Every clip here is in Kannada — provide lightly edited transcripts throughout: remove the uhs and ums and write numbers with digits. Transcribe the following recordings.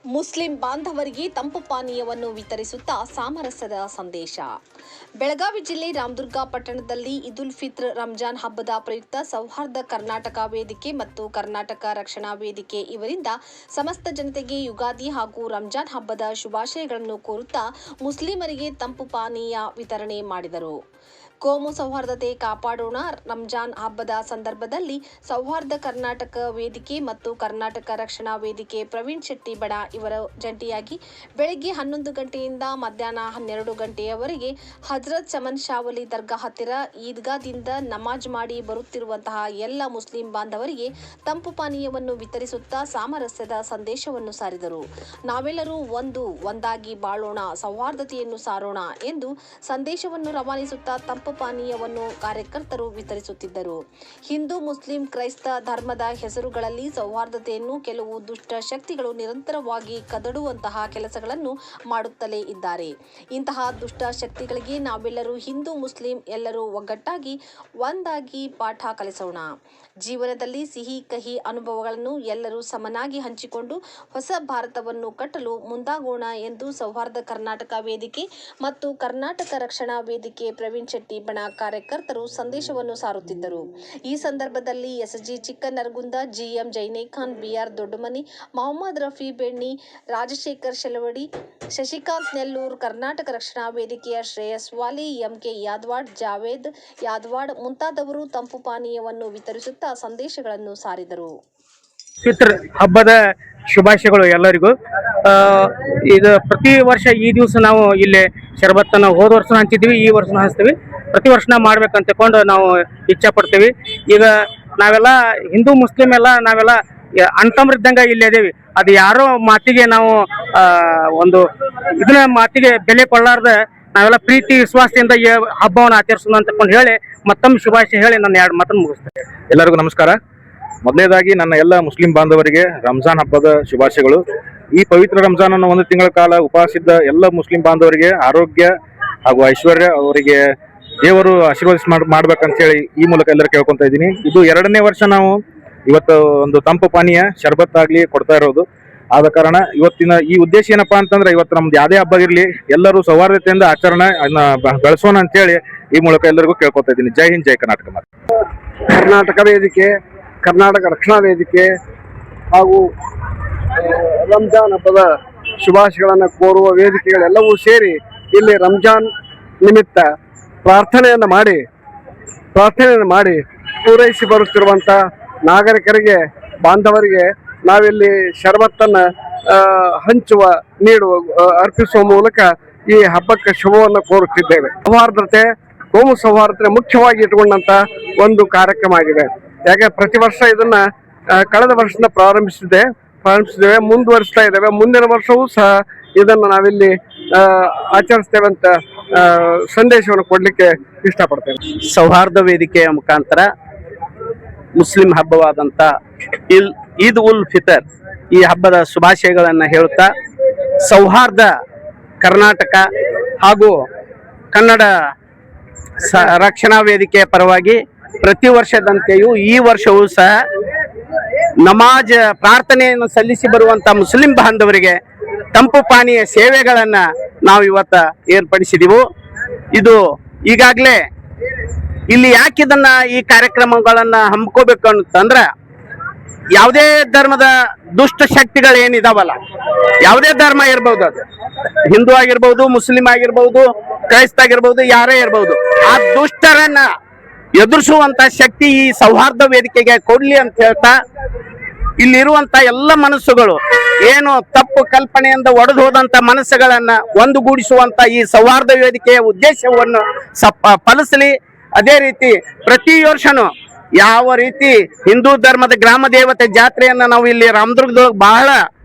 ಮುಸ್ಲಿಂ ಬಾಂಧವರಿಗೆ ತಂಪು ಪಾನೀಯವನ್ನು ವಿತರಿಸುತ್ತಾ ಸಾಮರಸ್ಯದ ಸಂದೇಶ. ಬೆಳಗಾವಿ ಜಿಲ್ಲೆ ರಾಮದುರ್ಗ ಪಟ್ಟಣದಲ್ಲಿ ಈದುಲ್ ಫಿತ್ರ್ ರಂಜಾನ್ ಹಬ್ಬದ ಪ್ರಯುಕ್ತ ಸೌಹಾರ್ದ ಕರ್ನಾಟಕ ವೇದಿಕೆ ಮತ್ತು ಕರ್ನಾಟಕ ರಕ್ಷಣಾ ವೇದಿಕೆ ಇವರಿಂದ ಸಮಸ್ತ ಜನತೆಗೆ ಯುಗಾದಿ ಹಾಗೂ ರಂಜಾನ್ ಹಬ್ಬದ ಶುಭಾಶಯಗಳನ್ನು ಕೋರುತ್ತಾ ಮುಸ್ಲಿಮರಿಗೆ ತಂಪು ಪಾನೀಯ ವಿತರಣೆ ಮಾಡಿದರು. ಕೋಮು ಸೌಹಾರ್ದತೆ ಕಾಪಾಡೋಣ. ರಂಜಾನ್ ಹಬ್ಬದ ಸಂದರ್ಭದಲ್ಲಿ ಸೌಹಾರ್ದ ಕರ್ನಾಟಕ ವೇದಿಕೆ ಮತ್ತು ಕರ್ನಾಟಕ ರಕ್ಷಣಾ ವೇದಿಕೆ ಪ್ರವೀಣ್ ಶೆಟ್ಟಿ ಬಣ ಇವರು ಜಂಟಿಯಾಗಿ ಬೆಳಗ್ಗೆ 11 ಗಂಟೆಯಿಂದ ಮಧ್ಯಾಹ್ನ 12 ಗಂಟೆಯವರೆಗೆ ಹಜರತ್ ಚಮನ್ ಶಾವಲಿ ದರ್ಗಾ ಹತ್ತಿರ ಈದ್ಗಾದಿಂದ ನಮಾಜ್ ಮಾಡಿ ಬರುತ್ತಿರುವಂತಹ ಎಲ್ಲ ಮುಸ್ಲಿಂ ಬಾಂಧವರಿಗೆ ತಂಪು ಪಾನೀಯವನ್ನು ವಿತರಿಸುತ್ತಾ ಸಾಮರಸ್ಯದ ಸಂದೇಶವನ್ನು ಸಾರಿದರು. ನಾವೆಲ್ಲರೂ ಒಂದಾಗಿ ಬಾಳೋಣ, ಸೌಹಾರ್ದತೆಯನ್ನು ಸಾರೋಣ ಎಂದು ಸಂದೇಶವನ್ನು ರವಾನಿಸುತ್ತಾ ತಂಪು ಪಾನೀಯವನ್ನು ಕಾರ್ಯಕರ್ತರು ವಿತರಿಸುತ್ತಿದ್ದರು. ಹಿಂದೂ, ಮುಸ್ಲಿಂ, ಕ್ರೈಸ್ತ ಧರ್ಮದ ಹೆಸರುಗಳಲ್ಲಿ ಸೌಹಾರ್ದತೆಯನ್ನು ಕೆಲವು ದುಷ್ಟ ಶಕ್ತಿಗಳು ನಿರಂತರವಾಗಿ ಕದಡುವಂತಹ ಕೆಲಸಗಳನ್ನು ಮಾಡುತ್ತಲೇ ಇದ್ದಾರೆ. ಇಂತಹ ದುಷ್ಟ ಶಕ್ತಿಗಳಿಗೆ ನಾವೆಲ್ಲರೂ ಹಿಂದೂ, ಮುಸ್ಲಿಂ ಎಲ್ಲರೂ ಒಗ್ಗಟ್ಟಾಗಿ ಒಂದಾಗಿ ಪಾಠ ಕಲಿಸೋಣ. ಜೀವನದಲ್ಲಿ ಸಿಹಿ ಕಹಿ ಅನುಭವಗಳನ್ನು ಎಲ್ಲರೂ ಸಮನಾಗಿ ಹಂಚಿಕೊಂಡು ಹೊಸ ಭಾರತವನ್ನು ಕಟ್ಟಲು ಮುಂದಾಗೋಣ ಎಂದು ಸೌಹಾರ್ದ ಕರ್ನಾಟಕ ವೇದಿಕೆ ಮತ್ತು ಕರ್ನಾಟಕ ರಕ್ಷಣಾ ವೇದಿಕೆ ಪ್ರವೀಣ್ ಶೆಟ್ಟಿ ಬಣ ಕಾರ್ಯಕರ್ತರು ಸಂದೇಶವನ್ನು ಸಾರುತ್ತಿದ್ದರು. ಈ ಸಂದರ್ಭದಲ್ಲಿ S G Chikkanaragund, G M Jainekhan, B R Doddamani, Mohammed Rafi Benni, Rajashekhar Shelavadi, Shashikant Nellur, ಕರ್ನಾಟಕ ರಕ್ಷಣಾ ವೇದಿಕೆಯ ಶ್ರೇಯಸ್ ವಾಲಿ, ಎಂಕೆ ಯಾದವಾಡ್, ಜಾವೇದ್ ಯಾದವಾಡ್ ಮುಂತಾದವರು ತಂಪು ಪಾನೀಯವನ್ನು ವಿತರಿಸುತ್ತಾ ಸಂದೇಶಗಳನ್ನು ಸಾರಿದರು. ಫಿತ್ರ್ ಹಬ್ಬದ ಶುಭಾಶಯಗಳು ಎಲ್ಲರಿಗೂ. ಇದು ಪ್ರತಿ ವರ್ಷ ಈ ದಿವಸ ನಾವು ಇಲ್ಲಿ ಶರಬತ್ತನ್ನು ಹೋದ ವರ್ಷ ಹಂಚಿದ್ವಿ, ಈ ವರ್ಷ ಹಂಚ್ತೀವಿ. ಪ್ರತಿ ವರ್ಷ ನಾವು ಮಾಡ್ಬೇಕಂತ ತಿಳ್ಕೊಂಡು ನಾವು ಇಚ್ಛೆ ಪಡ್ತೀವಿ. ಈಗ ನಾವೆಲ್ಲ ಹಿಂದೂ ಮುಸ್ಲಿಂ ಎಲ್ಲ ನಾವೆಲ್ಲ ಅಣ್ತಂಬ್ರಿದ್ದಂಗೆ ಇಲ್ಲಿ ಅದೇವಿ. ಅದು ಯಾರೋ ಮಾತಿಗೆ ನಾವು ಒಂದು ಇದನ್ನ ಮಾತಿಗೆ ಬೆಲೆ ಕೊಳ್ಳಾರ್ದ ನಾವೆಲ್ಲ ಪ್ರೀತಿ ವಿಶ್ವಾಸದಿಂದ ಈ ಹಬ್ಬವನ್ನು ಆಚರಿಸೋಣ ಅಂತ ತಿಳ್ಕೊಂಡು ಹೇಳಿ ಮತ್ತೊಮ್ಮೆ ಶುಭಾಶಯ ಹೇಳಿ ನನ್ನ 2 ಮಾತನ್ನು ಮುಗಿಸ್ತೇನೆ. ಎಲ್ಲರಿಗೂ ನಮಸ್ಕಾರ. ಮೊದಲನೇದಾಗಿ ನನ್ನ ಎಲ್ಲ ಮುಸ್ಲಿಂ ಬಾಂಧವರಿಗೆ ರಂಜಾನ್ ಹಬ್ಬದ ಶುಭಾಶಯಗಳು. ಈ ಪವಿತ್ರ ರಂಜಾನ್ ಅನ್ನು 1 ತಿಂಗಳ ಕಾಲ ಉಪವಾಸಿದ್ದ ಎಲ್ಲ ಮುಸ್ಲಿಂ ಬಾಂಧವರಿಗೆ ಆರೋಗ್ಯ ಹಾಗೂ ಐಶ್ವರ್ಯ ಅವರಿಗೆ ದೇವರು ಆಶೀರ್ವಾದ ಮಾಡ್ಬೇಕಂತ ಹೇಳಿ ಈ ಮೂಲಕ ಎಲ್ಲರೂ ಕೇಳ್ಕೊಂತ ಇದ್ದೀನಿ. ಇದು 2ನೇ ವರ್ಷ ನಾವು ಇವತ್ತು ಒಂದು ತಂಪು ಪಾನೀಯ ಶರ್ಬತ್ ಆಗ್ಲಿ ಕೊಡ್ತಾ ಇರೋದು. ಆದ ಕಾರಣ ಇವತ್ತಿನ ಈ ಉದ್ದೇಶ ಏನಪ್ಪಾ ಅಂತಂದ್ರೆ, ಇವತ್ತು ನಮ್ದು ಯಾವುದೇ ಹಬ್ಬ ಇರಲಿ ಎಲ್ಲರೂ ಸೌಹಾರ್ದತೆಯಿಂದ ಆಚರಣೆ ಬೆಳೆಸೋಣ ಅಂತೇಳಿ ಈ ಮೂಲಕ ಎಲ್ಲರಿಗೂ ಕೇಳ್ಕೊತಾ ಇದ್ದೀನಿ. ಜೈ ಹಿಂದ್, ಜೈ ಕರ್ನಾಟಕ. ಕರ್ನಾಟಕ ವೇದಿಕೆ, ಕರ್ನಾಟಕ ರಕ್ಷಣಾ ವೇದಿಕೆ ಹಾಗೂ ರಂಜಾನ್ ಹಬ್ಬದ ಶುಭಾಶಯಗಳನ್ನು ಕೋರುವ ವೇದಿಕೆಗಳೆಲ್ಲವೂ ಸೇರಿ ಇಲ್ಲಿ ರಂಜಾನ್ ನಿಮಿತ್ತ ಪ್ರಾರ್ಥನೆಯನ್ನು ಮಾಡಿ ಪೂರೈಸಿ ಬರುತ್ತಿರುವಂಥ ನಾಗರಿಕರಿಗೆ, ಬಾಂಧವರಿಗೆ ನಾವಿಲ್ಲಿ ಶರಬತ್ತನ್ನು ಅರ್ಪಿಸುವ ಮೂಲಕ ಈ ಹಬ್ಬಕ್ಕೆ ಶುಭವನ್ನು ಕೋರುತ್ತಿದ್ದೇವೆ. ಸೌಹಾರ್ದತೆ, ಕೋಮು ಸೌಹಾರ್ದತೆ ಮುಖ್ಯವಾಗಿ ಇಟ್ಟುಕೊಂಡಂತ ಒಂದು ಕಾರ್ಯಕ್ರಮ ಆಗಿದೆ. ಯಾಕೆ ಪ್ರತಿ ವರ್ಷ ಇದನ್ನ ಕಳೆದ ವರ್ಷದಿಂದ ಪ್ರಾರಂಭಿಸಿದ್ದೇವೆ, ಮುಂದುವರಿಸ್ತಾ ಇದ್ದೇವೆ. ಮುಂದಿನ ವರ್ಷವೂ ಸಹ ಇದನ್ನು ನಾವಿಲ್ಲಿ ಆಚರಿಸ್ತೇವೆ ಅಂತ ಸಂದೇಶವನ್ನು ಕೊಡ್ಲಿಕ್ಕೆ ಇಷ್ಟಪಡ್ತೇವೆ. ಸೌಹಾರ್ದ ವೇದಿಕೆಯ ಮುಖಾಂತರ ಮುಸ್ಲಿಂ ಹಬ್ಬವಾದಂಥ ಈದ್ ಉಲ್ ಫಿತರ್ ಈ ಹಬ್ಬದ ಶುಭಾಶಯಗಳನ್ನು ಹೇಳುತ್ತಾ, ಸೌಹಾರ್ದ ಕರ್ನಾಟಕ ಹಾಗೂ ಕನ್ನಡ ರಕ್ಷಣಾ ವೇದಿಕೆಯ ಪರವಾಗಿ ಪ್ರತಿ ವರ್ಷದಂತೆಯೂ ಈ ವರ್ಷವೂ ಸಹ ನಮಾಜ್ ಪ್ರಾರ್ಥನೆಯನ್ನು ಸಲ್ಲಿಸಿ ಬರುವಂತ ಮುಸ್ಲಿಂ ಬಾಂಧವರಿಗೆ ತಂಪು ಪಾನೀಯ ಸೇವೆಗಳನ್ನು ನಾವು ಇವತ್ತು ಏರ್ಪಡಿಸಿದೆವು. ಇದು ಈಗಾಗಲೇ ಇಲ್ಲಿ ಯಾಕಿದನ್ನ ಈ ಕಾರ್ಯಕ್ರಮಗಳನ್ನ ಹಮ್ಮಿಕೋಬೇಕು ಅಂತಂದ್ರೆ, ಯಾವುದೇ ಧರ್ಮದ ದುಷ್ಟ ಶಕ್ತಿಗಳೇನಿದಾವಲ್ಲ, ಯಾವುದೇ ಧರ್ಮ ಇರ್ಬೋದು, ಅದು ಹಿಂದೂ ಆಗಿರ್ಬೋದು, ಮುಸ್ಲಿಂ ಆಗಿರ್ಬೋದು, ಕ್ರೈಸ್ತ ಆಗಿರ್ಬೋದು, ಯಾರೇ ಇರ್ಬೋದು, ಆ ದುಷ್ಟರನ್ನ ಎದುರಿಸುವಂತ ಶಕ್ತಿ ಈ ಸೌಹಾರ್ದ ವೇದಿಕೆಗೆ ಕೊಡ್ಲಿ ಅಂತ ಹೇಳ್ತಾ, ಇಲ್ಲಿರುವಂತ ಎಲ್ಲ ಮನಸ್ಸುಗಳು ಏನು ತಪ್ಪು ಕಲ್ಪನೆಯಿಂದ ಒಡೆದು ಹೋದಂತ ಮನಸ್ಸುಗಳನ್ನ ಒಂದುಗೂಡಿಸುವಂತ ಈ ಸೌಹಾರ್ದ ವೇದಿಕೆಯ ಉದ್ದೇಶವನ್ನು ಫಲಿಸಲಿ. ಅದೇ ರೀತಿ ಪ್ರತಿ ವರ್ಷನೂ ಯಾವ ರೀತಿ ಹಿಂದೂ ಧರ್ಮದ ಗ್ರಾಮ ದೇವತೆ ಜಾತ್ರೆಯನ್ನ ನಾವು ಇಲ್ಲಿ ರಾಮದುರ್ಗದೊಳಗೆ ಬಹಳ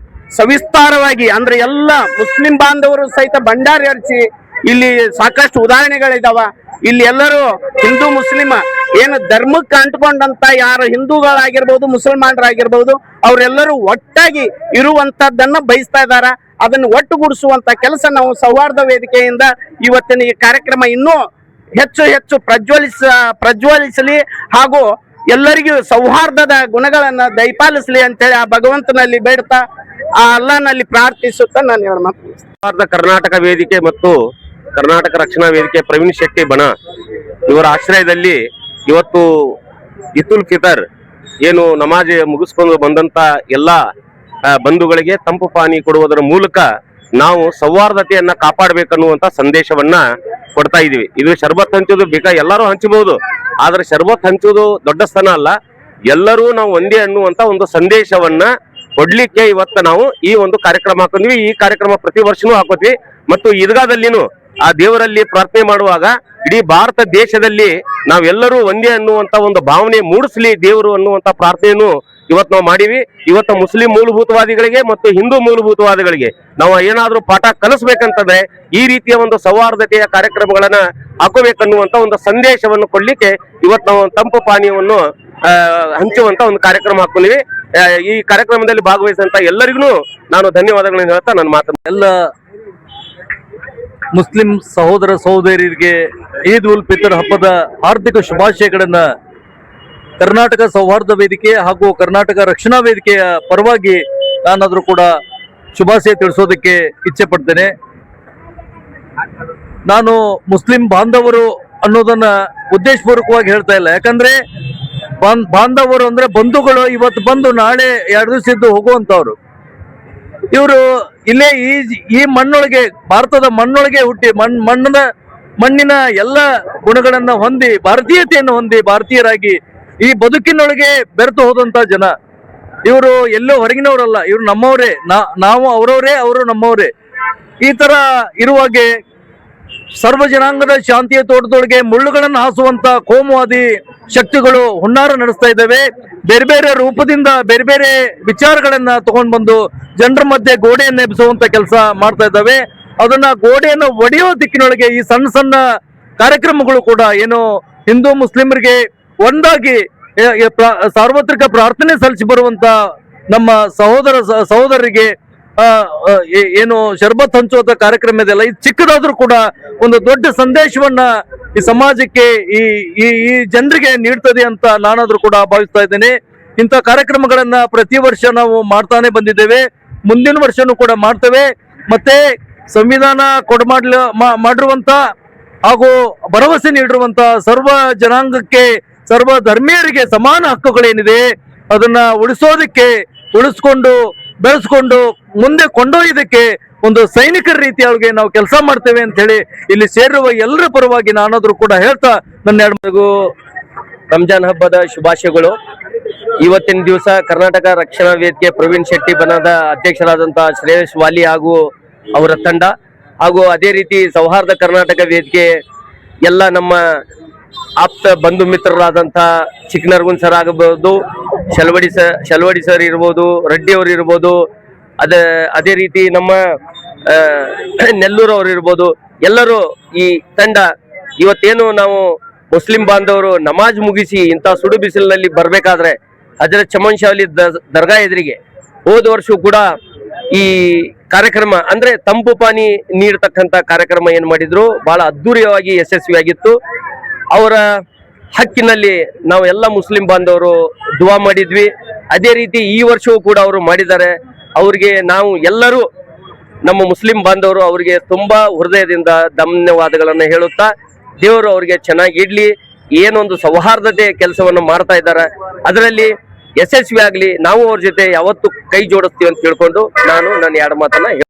ಸವಿಸ್ತಾರವಾಗಿ, ಅಂದ್ರೆ ಎಲ್ಲ ಮುಸ್ಲಿಂ ಬಾಂಧವರು ಸಹಿತ ಭಂಡಾರಿ ಹರಿಸಿ ಇಲ್ಲಿ ಸಾಕಷ್ಟು ಉದಾಹರಣೆಗಳಿದಾವ. ಇಲ್ಲಿ ಎಲ್ಲರೂ ಹಿಂದೂ ಮುಸ್ಲಿಂ ಏನು ಧರ್ಮಕ್ಕೆ ಅಂಟ್ಕೊಂಡಂತ ಯಾರು ಹಿಂದೂಗಳಾಗಿರ್ಬೋದು, ಮುಸಲ್ಮಾನರಾಗಿರ್ಬೋದು, ಅವರೆಲ್ಲರೂ ಒಟ್ಟಾಗಿ ಇರುವಂತದ್ದನ್ನ ಬಯಸ್ತಾ ಇದ್ದಾರ. ಅದನ್ನು ಒಟ್ಟುಗೂಡಿಸುವಂತ ಕೆಲಸ ನಾವು ಸೌಹಾರ್ದ ವೇದಿಕೆಯಿಂದ ಇವತ್ತಿನ ಈ ಕಾರ್ಯಕ್ರಮ ಇನ್ನೂ ಹೆಚ್ಚು ಹೆಚ್ಚು ಪ್ರಜ್ವಲಿಸಲಿ ಹಾಗೂ ಎಲ್ಲರಿಗೂ ಸೌಹಾರ್ದದ ಗುಣಗಳನ್ನ ದಯಪಾಲಿಸಲಿ ಅಂತೇಳಿ ಆ ಭಗವಂತನಲ್ಲಿ ಬೇಡ್ತಾ ಆ ಅಲ್ಲಾನಲ್ಲಿ ಪ್ರಾರ್ಥಿಸುತ್ತಾ ನಾನು ಎರಡು ಮಾತು ಭಾರತ ಕರ್ನಾಟಕ ವೇದಿಕೆ ಮತ್ತು ಕರ್ನಾಟಕ ರಕ್ಷಣಾ ವೇದಿಕೆ ಪ್ರವೀಣ್ ಶೆಟ್ಟಿ ಬಣ ಇವರ ಆಶ್ರಯದಲ್ಲಿ ಇವತ್ತು ಈದ್ ಉಲ್ ಫಿತರ್ ಏನು ನಮಾಜ್ ಮುಗಿಸ್ಕೊಂಡು ಬಂದಂತ ಎಲ್ಲಾ ಬಂಧುಗಳಿಗೆ ತಂಪು ಪಾನಿ ಕೊಡುವುದರ ಮೂಲಕ ನಾವು ಸೌಹಾರ್ದತೆಯನ್ನ ಕಾಪಾಡಬೇಕನ್ನುವಂತ ಸಂದೇಶವನ್ನ ಕೊಡ್ತಾ ಇದೀವಿ. ಇದು ಶರ್ಬತ್ ಹಂಚೋದು ಎಲ್ಲರೂ ಹಂಚಬಹುದು, ಆದ್ರೆ ಶರ್ಬತ್ ಹಂಚೋದು ದೊಡ್ಡ ಸ್ಥಾನ ಅಲ್ಲ. ಎಲ್ಲರೂ ನಾವು ಒಂದೇ ಅನ್ನುವಂತ ಒಂದು ಸಂದೇಶವನ್ನ ಕೊಡ್ಲಿಕ್ಕೆ ಇವತ್ತು ನಾವು ಈ ಒಂದು ಕಾರ್ಯಕ್ರಮ ಹಾಕೊಂಡಿವಿ. ಈ ಕಾರ್ಯಕ್ರಮ ಪ್ರತಿ ವರ್ಷನೂ ಹಾಕೋತೀವಿ ಮತ್ತು ಈದ್ಗಾದಲ್ಲಿನೂ ಆ ದೇವರಲ್ಲಿ ಪ್ರಾರ್ಥನೆ ಮಾಡುವಾಗ ಇಡೀ ಭಾರತ ದೇಶದಲ್ಲಿ ನಾವೆಲ್ಲರೂ ಒಂದೇ ಅನ್ನುವಂತ ಒಂದು ಭಾವನೆ ಮೂಡಿಸ್ಲಿ ದೇವರು ಅನ್ನುವಂತ ಪ್ರಾರ್ಥನೆಯನ್ನು ಇವತ್ತು ನಾವು ಮಾಡೀವಿ. ಇವತ್ತು ಮುಸ್ಲಿಂ ಮೂಲಭೂತವಾದಿಗಳಿಗೆ ಮತ್ತು ಹಿಂದೂ ಮೂಲಭೂತವಾದಿಗಳಿಗೆ ನಾವು ಏನಾದ್ರೂ ಪಾಠ ಕಲಿಸ್ಬೇಕಂತಂದ್ರೆ ಈ ರೀತಿಯ ಒಂದು ಸೌಹಾರ್ದತೆಯ ಕಾರ್ಯಕ್ರಮಗಳನ್ನ ಹಾಕೋಬೇಕನ್ನುವಂತ ಒಂದು ಸಂದೇಶವನ್ನು ಕೊಡ್ಲಿಕ್ಕೆ ಇವತ್ತು ನಾವು ತಂಪು ಪಾನೀಯವನ್ನು ಹಂಚುವಂತ ಒಂದು ಕಾರ್ಯಕ್ರಮ ಹಾಕೊಂಡಿವಿ. ಈ ಕಾರ್ಯಕ್ರಮದಲ್ಲಿ ಭಾಗವಹಿಸಿದಂತ ಎಲ್ಲರಿಗೂ ನಾನು ಧನ್ಯವಾದಗಳನ್ನು ಹೇಳ್ತಾ ನನ್ನ ಮಾತನ್ನು ಎಲ್ಲ ಮುಸ್ಲಿಂ ಸಹೋದರ ಸಹೋದರಿಯರಿಗೆ ಈದ್ ಉಲ್ ಫಿತರ್ ಹಬ್ಬದ ಹಾರ್ದಿಕ ಶುಭಾಶಯಗಳನ್ನ ಕರ್ನಾಟಕ ಸೌಹಾರ್ದ ವೇದಿಕೆ ಹಾಗೂ ಕರ್ನಾಟಕ ರಕ್ಷಣಾ ವೇದಿಕೆಯ ಪರವಾಗಿ ನಾನಾದ್ರೂ ಕೂಡ ಶುಭಾಶಯ ತಿಳಿಸೋದಕ್ಕೆ ಇಚ್ಛೆ ಪಡ್ತೇನೆ. ನಾನು ಮುಸ್ಲಿಂ ಬಾಂಧವರು ಅನ್ನೋದನ್ನ ಉದ್ದೇಶಪೂರ್ವಕವಾಗಿ ಹೇಳ್ತಾ ಇಲ್ಲ, ಯಾಕಂದ್ರೆ ಬಾಂಧವರು ಅಂದ್ರೆ ಬಂಧುಗಳು ಇವತ್ತು ಬಂದು ನಾಳೆ 2 ದಿವಸ ಇದ್ದು ಹೋಗುವಂತವ್ರು. ಇವರು ಇಲ್ಲೇ ಈ ಮಣ್ಣೊಳಗೆ, ಭಾರತದ ಮಣ್ಣೊಳಗೆ ಹುಟ್ಟಿ ಮಣ್ಣಿನ ಎಲ್ಲ ಗುಣಗಳನ್ನ ಹೊಂದಿ ಭಾರತೀಯತೆಯನ್ನು ಹೊಂದಿ ಭಾರತೀಯರಾಗಿ ಈ ಬದುಕಿನೊಳಗೆ ಬೆರೆತು ಹೋದಂತ ಜನ. ಇವರು ಎಲ್ಲೋ ಹೊರಗಿನವರಲ್ಲ, ಇವರು ನಮ್ಮವರೇ, ನಾವು ಅವರವರೇ, ಅವರು ನಮ್ಮವರೇ. ಈ ತರ ಇರುವಾಗೆ ಸರ್ವ ಜನಾಂಗದ ಶಾಂತಿಯ ತೋಟದೊಳಗೆ ಮುಳ್ಳುಗಳನ್ನು ಹಾಸುವಂತ ಕೋಮುವಾದಿ ಶಕ್ತಿಗಳು ಹುನ್ನಾರ ನಡೆಸ್ತಾ ಇದ್ದಾವೆ. ಬೇರೆ ಬೇರೆ ರೂಪದಿಂದ ಬೇರೆ ಬೇರೆ ವಿಚಾರಗಳನ್ನ ತಗೊಂಡ್ ಬಂದು ಜನರ ಮಧ್ಯೆ ಗೋಡೆಯನ್ನು ಎಬ್ಬಿಸುವಂತ ಕೆಲಸ ಮಾಡ್ತಾ ಇದ್ದಾವೆ. ಅದನ್ನ ಗೋಡೆಯನ್ನು ಒಡೆಯೋ ದಿಕ್ಕಿನೊಳಗೆ ಈ ಸಣ್ಣ ಸಣ್ಣ ಕಾರ್ಯಕ್ರಮಗಳು ಕೂಡ ಏನು ಹಿಂದೂ ಮುಸ್ಲಿಮರಿಗೆ ಒಂದಾಗಿ ಸಾರ್ವತ್ರಿಕ ಪ್ರಾರ್ಥನೆ ಸಲ್ಲಿಸಿ ಬರುವಂತ ನಮ್ಮ ಸಹೋದರರಿಗೆ ಏನು ಶರ್ಬತ್ ಹಂಚುವಂತ ಕಾರ್ಯಕ್ರಮ ಇದೆಯಲ್ಲ, ಇದು ಚಿಕ್ಕದಾದ್ರೂ ಕೂಡ ಒಂದು ದೊಡ್ಡ ಸಂದೇಶವನ್ನ ಈ ಸಮಾಜಕ್ಕೆ ಈ ಜನರಿಗೆ ನೀಡ್ತದೆ ಅಂತ ನಾನಾದ್ರೂ ಕೂಡ ಭಾವಿಸ್ತಾ ಇದ್ದೇನೆ. ಇಂಥ ಕಾರ್ಯಕ್ರಮಗಳನ್ನ ಪ್ರತಿ ವರ್ಷ ನಾವು ಮಾಡ್ತಾನೆ ಬಂದಿದ್ದೇವೆ, ಮುಂದಿನ ವರ್ಷನೂ ಕೂಡ ಮಾಡ್ತೇವೆ. ಮತ್ತೆ ಸಂವಿಧಾನ ಮಾಡಿರುವಂತ ಹಾಗೂ ಭರವಸೆ ನೀಡಿರುವಂತ ಸರ್ವ ಜನಾಂಗಕ್ಕೆ, ಸರ್ವ ಧರ್ಮೀಯರಿಗೆ ಸಮಾನ ಹಕ್ಕುಗಳೇನಿದೆ ಅದನ್ನ ಉಳಿಸ್ಕೊಂಡು ಬೆಳೆಸ್ಕೊಂಡು ಮುಂದೆ ಕೊಂಡೊಯ್ಯೋದಕ್ಕೆ ಒಂದು ಸೈನಿಕರ ರೀತಿಯೊಳಗೆ ನಾವು ಕೆಲಸ ಮಾಡ್ತೇವೆ ಅಂತ ಹೇಳಿ ಇಲ್ಲಿ ಸೇರಿರುವ ಎಲ್ಲರ ಪರವಾಗಿ ನಾನಾದ್ರೂ ಕೂಡ ಹೇಳ್ತಾ ನನ್ನ ರಂಜಾನ್ ಹಬ್ಬದ ಶುಭಾಶಯಗಳು. ಇವತ್ತಿನ ದಿವಸ ಕರ್ನಾಟಕ ರಕ್ಷಣಾ ವೇದಿಕೆ ಪ್ರವೀಣ್ ಶೆಟ್ಟಿ ಬಣದ ಅಧ್ಯಕ್ಷರಾದಂತಹ ಶ್ರೇಯಸ್ ವಾಲಿ ಹಾಗೂ ಅವರ ತಂಡ, ಹಾಗೂ ಅದೇ ರೀತಿ ಸೌಹಾರ್ದ ಕರ್ನಾಟಕ ವೇದಿಕೆ ಎಲ್ಲ ನಮ್ಮ ಆಪ್ತ ಬಂಧು ಮಿತ್ರರಾದಂಥ ಚಿಕ್ಕನರ್ಗುನ್ ಸರ್ ಆಗಬಹುದು, ಶಲ್ವಡಿ ಸರ್ ಇರ್ಬೋದು, ರೆಡ್ಡಿ ಅವರು ಇರ್ಬೋದು, ಅದೇ ರೀತಿ ನಮ್ಮ ನೆಲ್ಲೂರು ಅವರು ಇರ್ಬೋದು, ಎಲ್ಲರೂ ಈ ತಂಡ ಇವತ್ತೇನು ನಾವು ಮುಸ್ಲಿಂ ಬಾಂಧವರು ನಮಾಜ್ ಮುಗಿಸಿ ಇಂಥ ಸುಡು ಬಿಸಿಲಿನಲ್ಲಿ ಬರ್ಬೇಕಾದ್ರೆ ಹಜರತ್ ಚಮನ್ ಶಾಲಿ ದರ್ಗಾ ಎದುರಿಗೆ ಹೋದ ವರ್ಷವೂ ಕೂಡ ಈ ಕಾರ್ಯಕ್ರಮ ಅಂದ್ರೆ ತಂಪು ಪಾನಿ ನೀಡತಕ್ಕಂತ ಕಾರ್ಯಕ್ರಮ ಏನ್ ಮಾಡಿದ್ರು ಬಹಳ ಅದ್ದೂರಿಯಾಗಿ ಯಶಸ್ವಿಯಾಗಿತ್ತು. ಅವರ ಹಕ್ಕಿನಲ್ಲಿ ನಾವು ಎಲ್ಲ ಮುಸ್ಲಿಂ ಬಾಂಧವರು ದುವಾ ಮಾಡಿದ್ವಿ. ಅದೇ ರೀತಿ ಈ ವರ್ಷವೂ ಕೂಡ ಅವರು ಮಾಡಿದ್ದಾರೆ. ಅವ್ರಿಗೆ ನಾವು ಎಲ್ಲರೂ ನಮ್ಮ ಮುಸ್ಲಿಂ ಬಾಂಧವರು ಅವರಿಗೆ ತುಂಬಾ ಹೃದಯದಿಂದ ಧನ್ಯವಾದಗಳನ್ನ ಹೇಳುತ್ತಾ, ದೇವರು ಅವರಿಗೆ ಚೆನ್ನಾಗಿ ಇಡ್ಲಿ. ಏನೊಂದು ಸೌಹಾರ್ದತೆ ಕೆಲಸವನ್ನು ಮಾಡ್ತಾ ಇದ್ದಾರೆ, ಅದರಲ್ಲಿ ಯಶಸ್ವಿ ಆಗ್ಲಿ. ನಾವು ಅವ್ರ ಜೊತೆ ಯಾವತ್ತು ಕೈ ಜೋಡಿಸ್ತೀವಿ ಅಂತ ತಿಳ್ಕೊಂಡು ನಾನು ನನ್ನ 2 ಮಾತನ್ನ